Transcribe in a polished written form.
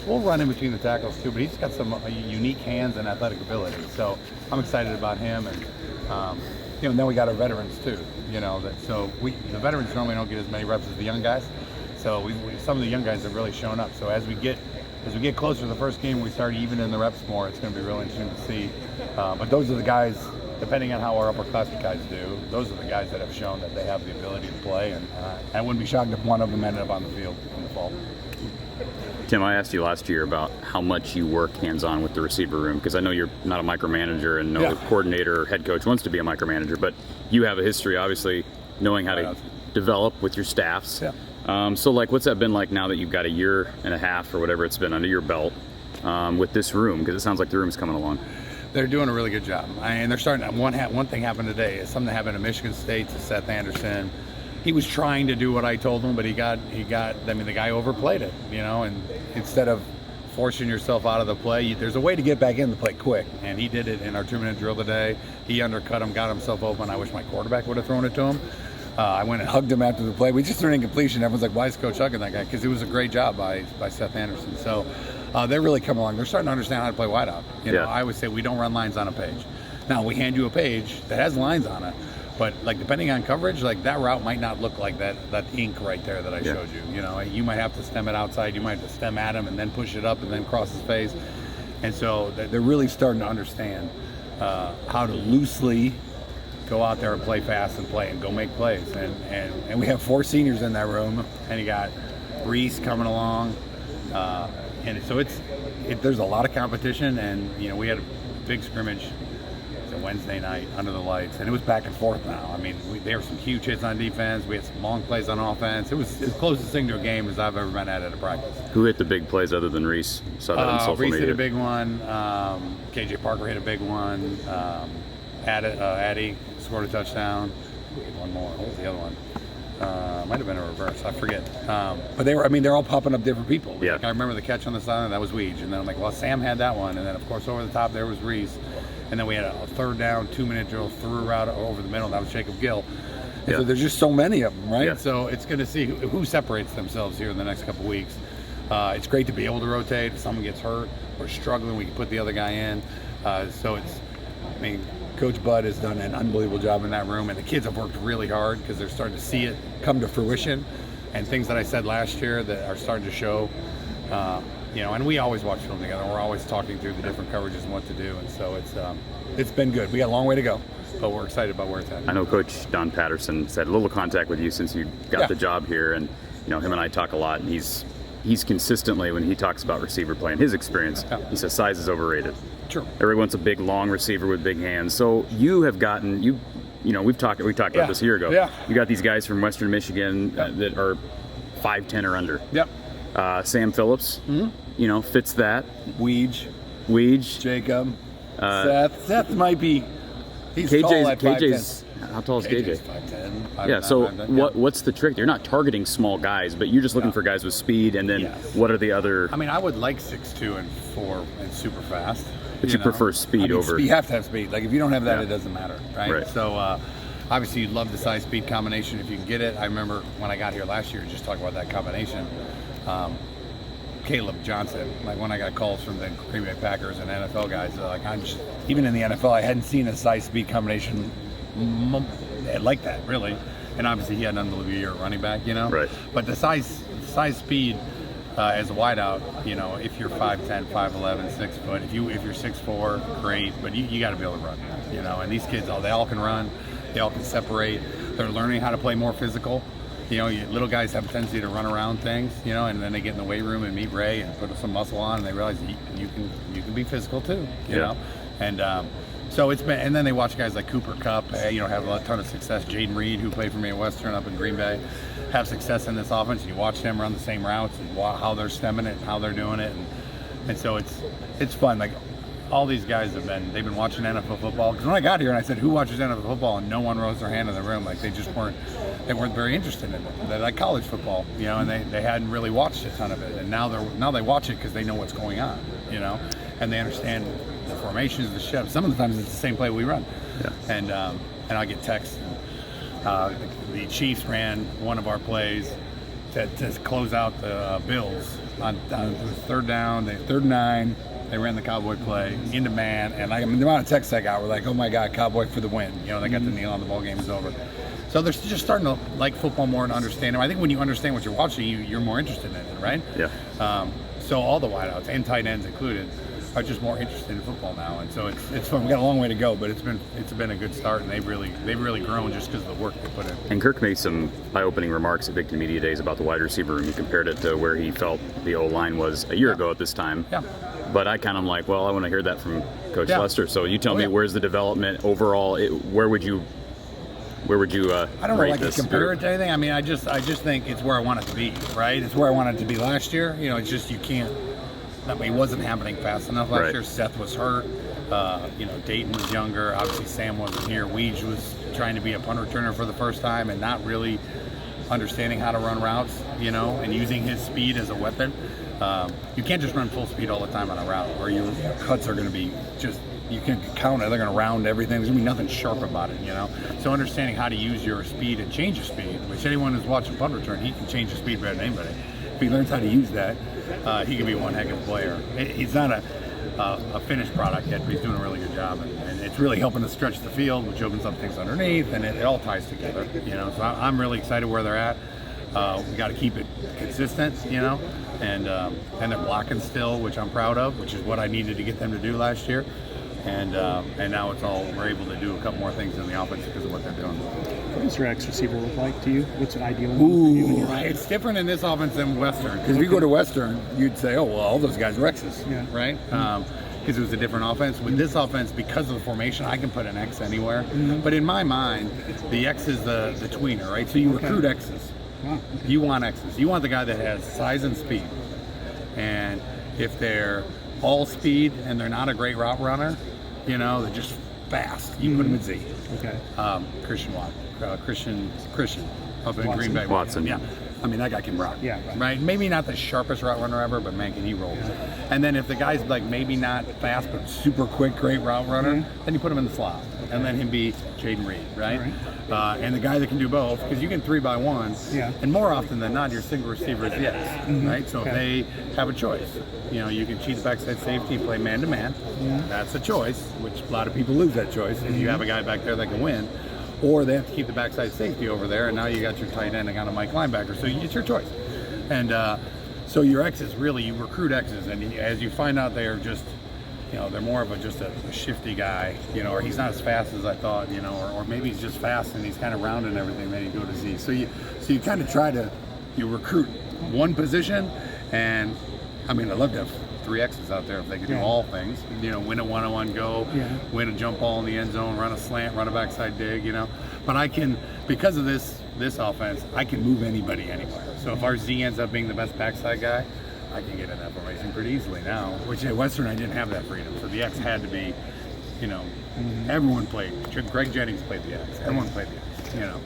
we'll run in between the tackles too, but he's got some unique hands and athletic ability. So I'm excited about him, and and then we got our veterans too. The veterans normally don't get as many reps as the young guys. So some of the young guys have really shown up. So as we get closer to the first game, we start evening the reps more. It's going to be really interesting to see. But those are the guys, depending on how our upperclassmen guys do, those are the guys that have shown that they have the ability to play. And I wouldn't be shocked if one of them ended up on the field in the fall. Tim, I asked you last year about how much you work hands-on with the receiver room, because I know you're not a micromanager, and no coordinator or head coach wants to be a micromanager, but you have a history, obviously, knowing how to develop with your staffs. Yeah. So, what's that been like now that you've got a year and a half or whatever it's been under your belt with this room? Because it sounds like the room's coming along. They're doing a really good job, and they're starting. One thing happened today. Something that happened at Michigan State to Seth Anderson. He was trying to do what I told him, but he got. I mean, the guy overplayed it, and instead of forcing yourself out of the play, there's a way to get back in the play quick, and he did it in our 2-minute drill today. He undercut him, got himself open. I wish my quarterback would have thrown it to him. I went and hugged him after the play. We just threw an incompletion. Everyone's like, why is Coach hugging that guy? Because it was a great job by Seth Anderson. So they're really coming along. They're starting to understand how to play wideout. I would say we don't run lines on a page. Now, we hand you a page that has lines on it, but depending on coverage, that route might not look like that ink right there that I showed you. You might have to stem it outside. You might have to stem at him and then push it up and then cross his face. And so they're really starting to understand how to loosely go out there and play fast and play and go make plays. And we have 4 seniors in that room, and you got Reese coming along. And so there's a lot of competition, and we had a big scrimmage Wednesday night under the lights, and it was back and forth now. I mean, there were some huge hits on defense. We had some long plays on offense. It was as closest thing to a game as I've ever been at a practice. Who hit the big plays other than Reese? Saw that on social Reese media. hit a big one. KJ Parker hit a big one. Addy scored a touchdown. We had one more. What was the other one? Might have been a reverse. I forget. But they're all popping up different people. Yeah. I remember the catch on the sideline. That was Weege. And then I'm like, well, Sam had that one. And then, of course, over the top there was Reese. And then we had a 3rd down, 2-minute drill through route over the middle. That was Jacob Gill. And so there's just so many of them, right? Yeah. So it's going to see who separates themselves here in the next couple weeks. It's great to be able to rotate. If someone gets hurt or struggling, we can put the other guy in. Coach Bud has done an unbelievable job in that room, and the kids have worked really hard because they're starting to see it come to fruition, and things that I said last year that are starting to show. And we always watch film together. We're always talking through the different coverages and what to do, and so it's been good. We got a long way to go, but we're excited about where it's at. I know Coach Don Patterson said a little contact with you since you got the job here, and him and I talk a lot, and he's consistently, when he talks about receiver play, in his experience, he says size is overrated. True. Everyone's a big, long receiver with big hands. So you have gotten we've talked about this a year ago. Yeah. You got these guys from Western Michigan that are 5'10" or under. Yep. Sam Phillips, fits that. Weege. Jacob. Seth might be. He's tall at 5'10". How tall is KJ? 5'10". Yeah. So what's the trick? You're not targeting small guys, but you're just looking for guys with speed. And then what are the other? I would like 6'2" and 4 and super fast. But you prefer speed over. You have to have speed. If you don't have that, it doesn't matter, right? Right. So obviously you'd love the size-speed combination if you can get it. I remember when I got here last year, just talking about that combination. Caleb Johnson, when I got calls from the Green Bay Packers and NFL guys, even in the NFL, I hadn't seen a size-speed combination like that, really. And obviously he had an unbelievable year at running back, Right. But the size-speed as a wideout, if you're 5'10", 5'11", 6 foot, if you're 6'4", great, but you got to be able to run, and these kids, they all can run, they all can separate, they're learning how to play more physical. Little guys have a tendency to run around things, and then they get in the weight room and meet Ray and put some muscle on, and they realize you can be physical too, you know, and so it's been, and then they watch guys like Cooper Kupp, have a ton of success. Jaden Reed, who played for me at Western up in Green Bay, have success in this offense. You watch them run the same routes and how they're stemming it and how they're doing it, and so it's fun. All these guys they've been watching NFL football. Because when I got here and I said, who watches NFL football, and no one rose their hand in the room, they just weren't very interested in it. They like college football, and they hadn't really watched a ton of it, and now they watch it because they know what's going on, and they understand the formations, the shifts. Some of the times it's the same play we run, and I get texts. The Chiefs ran one of our plays, to close out the Bills on it was third down, third and 9. They ran the cowboy play into man, and the amount of texts I got were like, "Oh my God, cowboy for the win!" They got the kneel on the ball, game is over. So they're just starting to like football more and understand it. I think when you understand what you're watching, you're more interested in it, right? Yeah. So all the wideouts and tight ends included are just more interested in football now, and so it's fun. We got a long way to go, but it's been a good start, and they've really grown just because of the work they put in. And Kirk made some eye-opening remarks at Big Ten Media Days about the wide receiver room. He compared it to where he felt the O-line was a year ago at this time. Yeah. But I kind of like, well, I want to hear that from Coach Lester. So you tell me, where's the development overall? Where would you I don't know, rate like this? to compare it to anything. I mean, I just think it's where I want it to be, right? It's where I wanted it to be last year. It's just you can't. I mean, it wasn't happening fast enough last year. Seth was hurt. Dayton was younger. Obviously, Sam wasn't here. Weege was trying to be a punt returner for the first time and not really understanding how to run routes, and using his speed as a weapon. You can't just run full speed all the time on a route, or your cuts are going to be just, you can count it. They're going to round everything. There's going to be nothing sharp about it, So understanding how to use your speed and change your speed, which anyone who's watching punt return, he can change his speed better than anybody. If he learns how to use that, he can be one heck of a player. He's not a finished product yet, but he's doing a really good job, and it's really helping to stretch the field, which opens up things underneath, and it all ties together, So I'm really excited where they're at. We got to keep it consistent, and they're blocking still, which I'm proud of, which is what I needed to get them to do last year. And now we're able to do a couple more things in the offense because of what they're doing. What does your X receiver look like to you? What's an ideal one? It's different in this offense than Western. Because if you go to Western, you'd say, oh, well, all those guys are X's, right? Because it was a different offense. With this offense, because of the formation, I can put an X anywhere. But in my mind, the X is the tweener, right? So you recruit X's. Wow. You want X's. You want the guy that has size and speed. And if they're all speed and they're not a great route runner, they're just fast, you put them at Z. Okay. Christian up in Watson. Green Bay. Watson. Yeah. I mean, that guy can rock. Yeah. Right. Maybe not the sharpest route runner ever, but man, can he roll. And then if the guy's like maybe not fast, but super quick, great route runner, then you put him in the slot and let him be Jaden Reed, right? And the guy that can do both, because you can 3-by-1, and more often than not, your single receiver is the X, right? So if they have a choice, you can cheat the backside safety, play man-to-man. That's a choice, which a lot of people lose that choice if you have a guy back there that can win. Or they have to keep the backside safety over there, and now you got your tight end and got a Mike linebacker. So it's your choice. And so your X's, really, you recruit X's, and as you find out they're just, they're more of a shifty guy, or he's not as fast as I thought, or maybe he's just fast and he's kind of round and everything, then you go to Z. So you kind of try to, recruit one position, and I mean, I'd love to have 3 X's out there if they could do all things, win a one-on-one go, win a jump ball in the end zone, run a slant, run a backside dig, but I can, because of this offense, I can move anybody anywhere. So if our Z ends up being the best backside guy, I can get in that formation pretty easily now, which at Western I didn't have that freedom. So the X had to be, everyone played. Greg Jennings played the X. Everyone played the X,